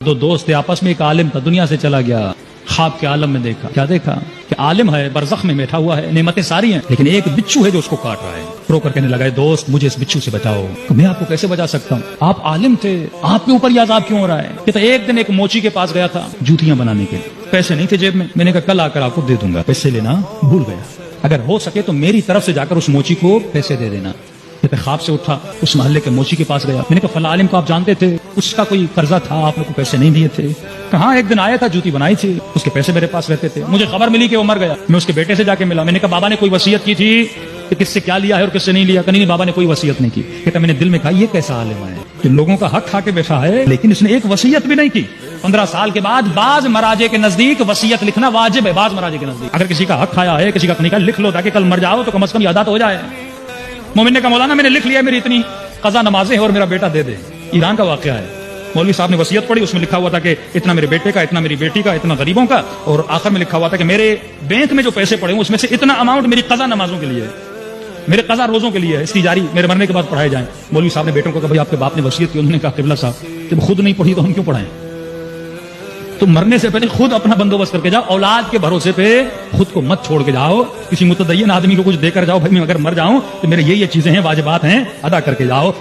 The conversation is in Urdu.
دو دوست تھے آپس میں، ایک عالم تھا دنیا سے چلا گیا، خواب کے عالم میں دیکھا، کیا دیکھا کہ عالم ہے برزخ میں بیٹھا ہوا ہے، نعمتیں ساری ہیں، لیکن ایک بچھو ہے جو اس کو کاٹ رہا ہے۔ رو کر کہنے لگا دوست مجھے اس بچھو سے بچاؤ۔ کہ میں آپ کو کیسے بچا سکتا ہوں، آپ عالم تھے، آپ کے اوپر یہ عذاب کیوں ہو رہا ہے؟ کہ ایک دن ایک موچی کے پاس گیا تھا جوتیاں بنانے کے، پیسے نہیں تھے جیب میں نے کہا کل آ کر آپ کو دے دوں گا، پیسے لینا بھول گیا، اگر ہو سکے تو میری طرف سے جا کر اس موچی کو پیسے دے دینا۔ خواب سے اٹھا، اس محلے کے موچی کے پاس گیا، میں نے کہا فلاں عالم کو آپ جانتے تھے، اس کا کوئی قرضہ تھا، آپ نے کو پیسے نہیں دیے تھے؟ کہاں ایک دن آیا تھا، جوتی بنائی تھی، اس کے پیسے میرے پاس رہتے تھے، مجھے خبر ملی کہ وہ مر گیا، میں اس کے بیٹے سے جا کے ملا، میں نے کہا بابا نے کوئی وصیت کی تھی کہ کس سے کیا لیا ہے اور کس سے نہیں لیا؟ کہ نہیں بابا نے کوئی وصیت نہیں کی۔ کہتا میں نے دل میں کہا یہ کیسا عالم ہے کہ لوگوں کا حق کھا کے بیٹھا ہے لیکن اس نے ایک وصیت بھی نہیں کی۔ 15 سال کے بعد بعض مراجع کے نزدیک وصیت لکھنا واجب ہے، بعض مراجع کے نزدیک اگر کسی کا حق کھایا ہے، کسی کا نہیں کھایا، لکھ لو تاکہ کل مر جاؤ تو کم از کم یادات ہو جائے۔ مومن نے کہا مولانا میں نے لکھ لیا، میری اتنی قضا نمازیں ہیں اور میرا بیٹا دے دے۔ ایران کا واقعہ ہے، مولوی صاحب نے وصیت پڑھی، اس میں لکھا ہوا تھا کہ اتنا میرے بیٹے کا، اتنا میری بیٹی کا، اتنا غریبوں کا، اور آخر میں لکھا ہوا تھا کہ میرے بینک میں جو پیسے پڑے ہیں اس میں سے اتنا اماؤنٹ میری قضا نمازوں کے لیے ہے، میرے قضا روزوں کے لیے ہے، اس کی جاری میرے مرنے کے بعد پڑھائے جائیں۔ مولوی صاحب نے بیٹوں کو کہا بھائی آپ کے باپ نے وصیت کی، انہوں نے کہا قبلہ صاحب جب خود نہیں پڑھی تو ہم کیوں پڑھائیں؟ تو مرنے سے پہلے خود اپنا بندوبست کر کے جاؤ، اولاد کے بھروسے پہ خود کو مت چھوڑ کے جاؤ، کسی متدین آدمی کو کچھ دے کر جاؤ، بھائی میں اگر مر جاؤں تو میرے یہ چیزیں ہیں واجبات ہیں ادا کر کے جاؤ۔